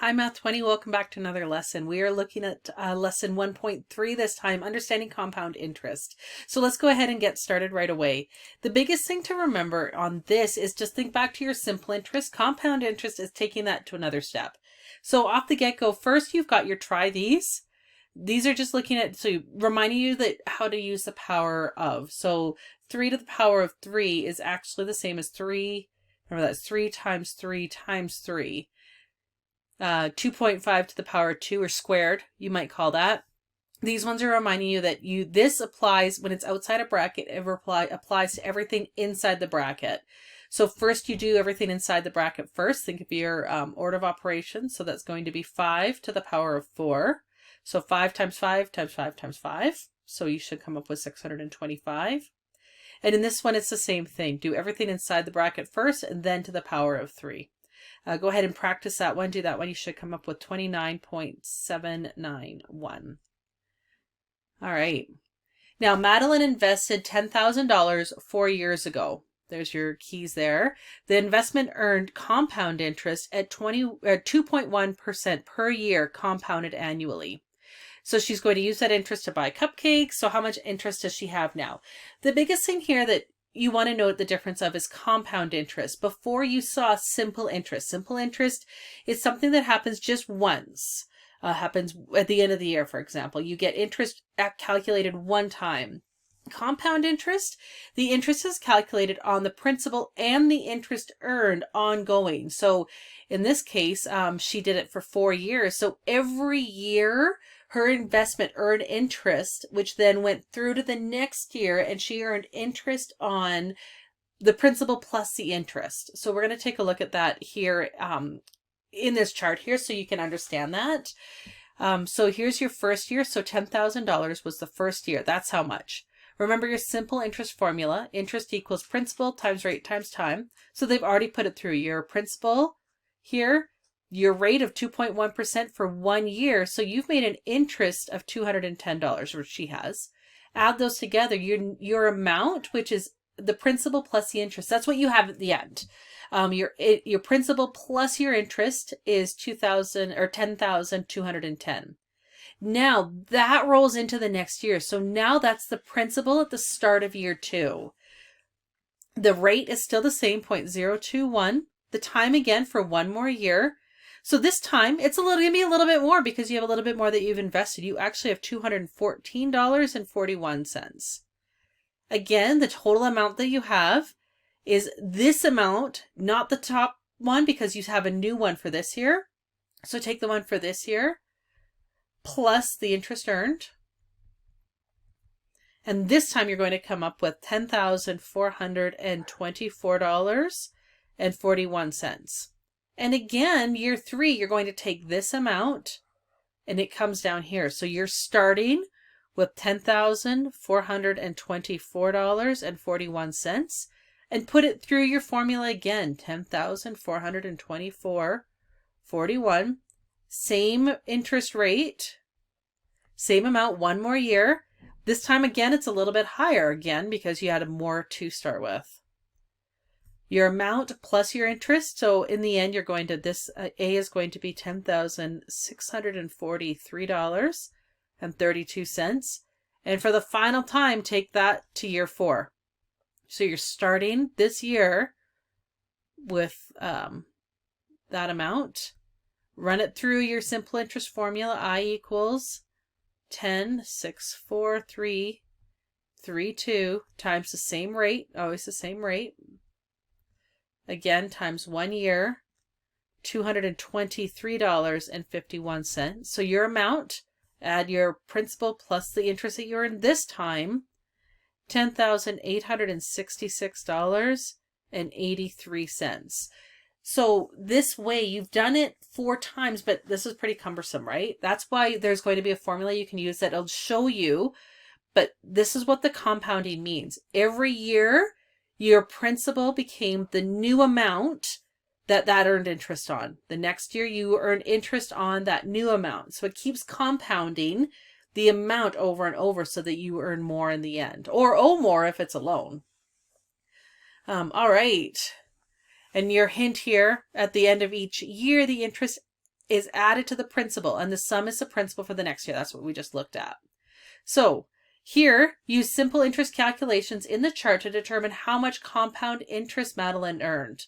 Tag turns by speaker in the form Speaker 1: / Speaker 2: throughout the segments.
Speaker 1: Hi Math 20, welcome back to another lesson. We are looking at lesson 1.3 this time, understanding compound interest. So let's go ahead and get started right away. The biggest thing to remember on this is just think back to your simple interest. Compound interest is taking that to another step. So off the get-go, first you've got your try these. These are just looking at, so reminding you that how to use the power of. So 3 to the power of 3 is actually the same as 3. Remember that's 3 times 3 times 3. 2.5 to the power of 2, or squared, you might call that. These ones are reminding you that this applies when it's outside a bracket. It applies to everything inside the bracket. So first you do everything inside the bracket first. Think of your order of operations. So that's going to be 5 to the power of 4. So 5 times 5 times 5 times 5. So you should come up with 625. And in this one, it's the same thing. Do everything inside the bracket first and then to the power of 3. Go ahead and practice that one. Do that one. You should come up with 29.791. All right. Now, Madeline invested $10,000 4 years ago. There's your keys there. The investment earned compound interest at 2.1% per year compounded annually. So she's going to use that interest to buy cupcakes. So how much interest does she have now? The biggest thing here that you want to note the difference of is compound interest. Before you saw simple interest. Simple interest is something that happens just once. Happens at the end of the year, for example. You get interest calculated one time. Compound interest, the interest is calculated on the principal and the interest earned ongoing. So in this case, she did it for 4 years. So every year, her investment earned interest, which then went through to the next year, and she earned interest on the principal plus the interest. So we're going to take a look at that here in this chart here so you can understand that. So here's your first year. So $10,000 was the first year. That's how much. Remember your simple interest formula. Interest equals principal times rate times time. So they've already put it through your principal here. Your rate of 2.1% for 1 year. So you've made an interest of $210, which she has. Add those together. Your amount, which is the principal plus the interest. That's what you have at the end. Your principal plus your interest is $10,210. Now that rolls into the next year. So now that's the principal at the start of year 2. The rate is still the same, 0.021. The time again for 1 more year. So this time it's going to be a little bit more because you have a little bit more that you've invested. You actually have $214.41. Again, the total amount that you have is this amount, not the top one, because you have a new one for this year. So take the one for this year plus the interest earned. And this time you're going to come up with $10,424.41. And again, year 3, you're going to take this amount and it comes down here. So you're starting with $10,424.41 and put it through your formula again, $10,424.41. Same interest rate, same amount, 1 more year. This time again, it's a little bit higher again because you had more to start with. Your amount plus your interest. So in the end, you're going to, A is going to be $10,643.32. And for the final time, take that to year 4. So you're starting this year with that amount. Run it through your simple interest formula. I equals 10,643.32 times the same rate, always the same rate. Again, times 1 year, $223.51. So your amount, add your principal plus the interest that you earned this time, $10,866.83. So this way you've done it 4 times, but this is pretty cumbersome, right? That's why there's going to be a formula you can use that'll show you, but this is what the compounding means. Every year, your principal became the new amount that earned interest on. The next year, you earn interest on that new amount. So it keeps compounding the amount over and over so that you earn more in the end, or owe more if it's a loan. All right. And your hint here, at the end of each year, the interest is added to the principal, and the sum is the principal for the next year. That's what we just looked at. So here, use simple interest calculations in the chart to determine how much compound interest Madeline earned.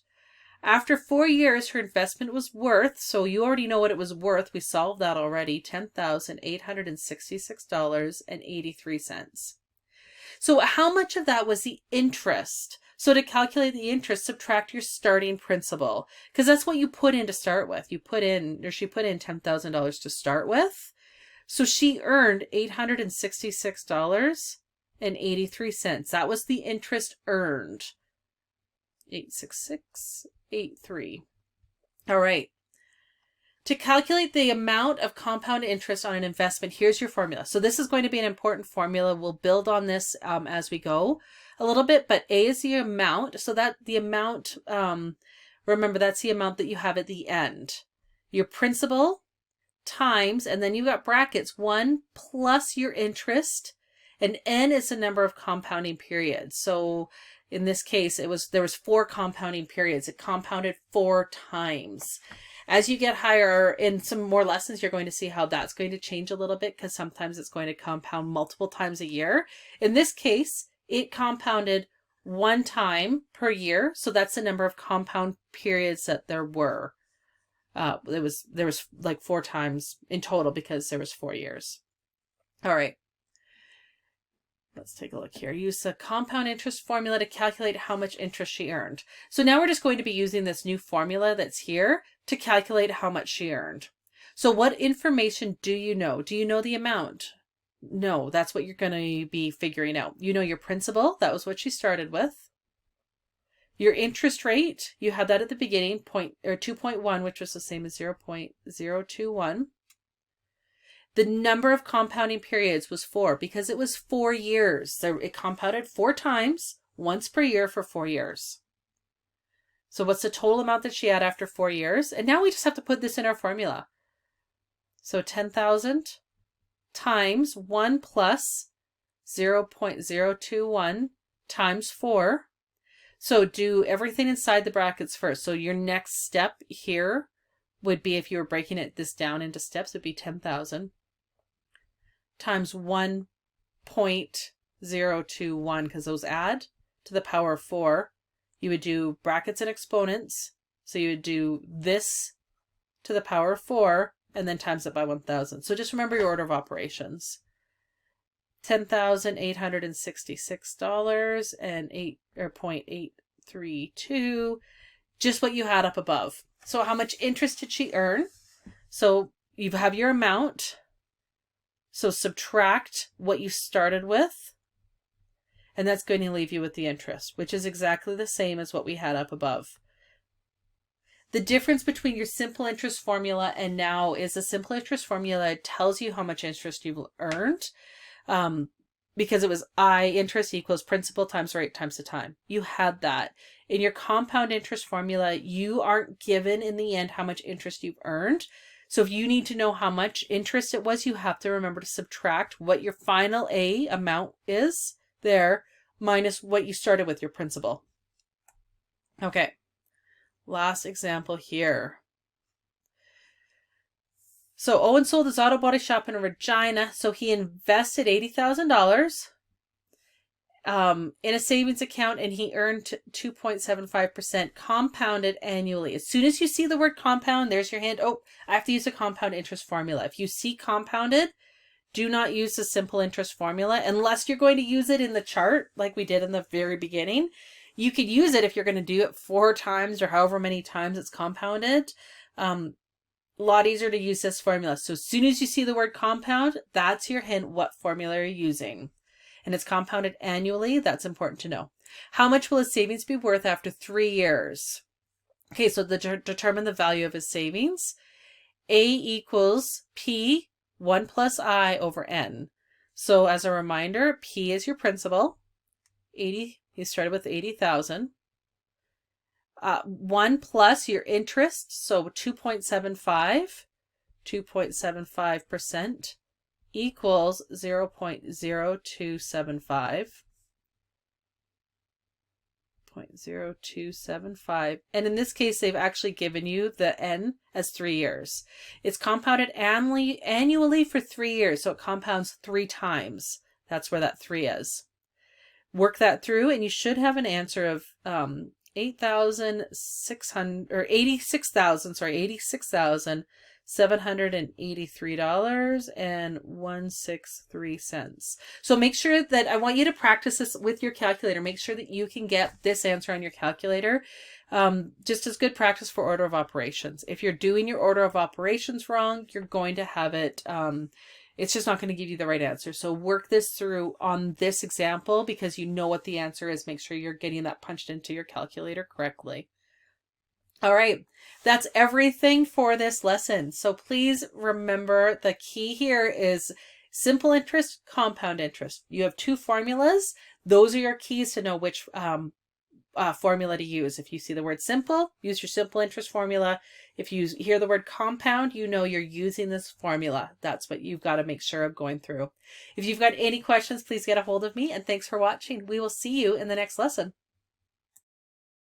Speaker 1: After 4 years, her investment was worth, so you already know what it was worth. We solved that already, $10,866.83. So how much of that was the interest? So to calculate the interest, subtract your starting principal, because that's what you put in to start with. She put in $10,000 to start with. So she earned $866.83. That was the interest earned. 866.83. All right. To calculate the amount of compound interest on an investment, here's your formula. So this is going to be an important formula. We'll build on this as we go a little bit, but A is the amount. So that the amount, remember, that's the amount that you have at the end. Your principal times, and then you've got brackets, 1 plus your interest, and N is the number of compounding periods. So in this case, there was 4 compounding periods. It compounded 4 times. As you get higher in some more lessons, you're going to see how that's going to change a little bit, because sometimes it's going to compound multiple times a year. In this case, it compounded 1 time per year. So that's the number of compound periods that there were. There was like 4 times in total because there was 4 years. All right. Let's take a look here. Use the compound interest formula to calculate how much interest she earned. So now we're just going to be using this new formula that's here to calculate how much she earned. So what information do you know? Do you know the amount? No, that's what you're going to be figuring out. You know your principal. That was what she started with. Your interest rate, you had that at the beginning, 2.1, which was the same as 0.021. The number of compounding periods was 4 because it was 4 years. So it compounded 4 times, once per year for 4 years. So what's the total amount that she had after 4 years? And now we just have to put this in our formula. So 10,000 times 1 plus 0.021 times 4. So do everything inside the brackets first. So your next step here would be, if you were breaking this down into steps, would be 10,000 times 1.021, because those add to the power of 4. You would do brackets and exponents. So you would do this to the power of 4 and then times it by 1,000. So just remember your order of operations. $10,866 and 0.832, just what you had up above. So how much interest did she earn? So you have your amount. So subtract what you started with, and that's going to leave you with the interest, which is exactly the same as what we had up above. The difference between your simple interest formula and now is the simple interest formula tells you how much interest you've earned, because it was I interest equals principal times rate times the time. You had that. In your compound interest formula, you aren't given in the end how much interest you've earned. So if you need to know how much interest it was, you have to remember to subtract what your final A amount is there minus what you started with, your principal. Okay, last example here. So Owen sold his auto body shop in Regina. So he invested $80,000 in a savings account, and he earned 2.75% compounded annually. As soon as you see the word compound, there's your hint. Oh, I have to use a compound interest formula. If you see compounded, do not use the simple interest formula unless you're going to use it in the chart like we did in the very beginning. You could use it if you're going to do it 4 times or however many times it's compounded. A lot easier to use this formula. So as soon as you see the word compound, that's your hint what formula you're using. And it's compounded annually. That's important to know. How much will his savings be worth after 3 years? Okay, so determine the value of his savings. A equals P 1 plus I over N. So as a reminder, P is your principal. 80. He started with 80,000. 1 plus your interest, so 2.75% equals 0.0275 0.0275. And in this case, they've actually given you the N as 3 years. It's compounded annually for 3 years. So it compounds 3 times. That's where that 3 is. Work that through and you should have an answer of $86,783.163. So make sure that I want you to practice this with your calculator. Make sure that you can get this answer on your calculator. Just as good practice for order of operations. If you're doing your order of operations wrong, you're going to have it, it's just not going to give you the right answer. So work this through on this example because you know what the answer is. Make sure you're getting that punched into your calculator correctly. All right, that's everything for this lesson. So please remember the key here is simple interest, compound interest. You have 2 formulas. Those are your keys to know which formula to use. If you see the word simple, use your simple interest formula. If you hear the word compound, you know you're using this formula. That's what you've got to make sure of going through. If you've got any questions, please get a hold of me, and thanks for watching. We will see you in the next lesson.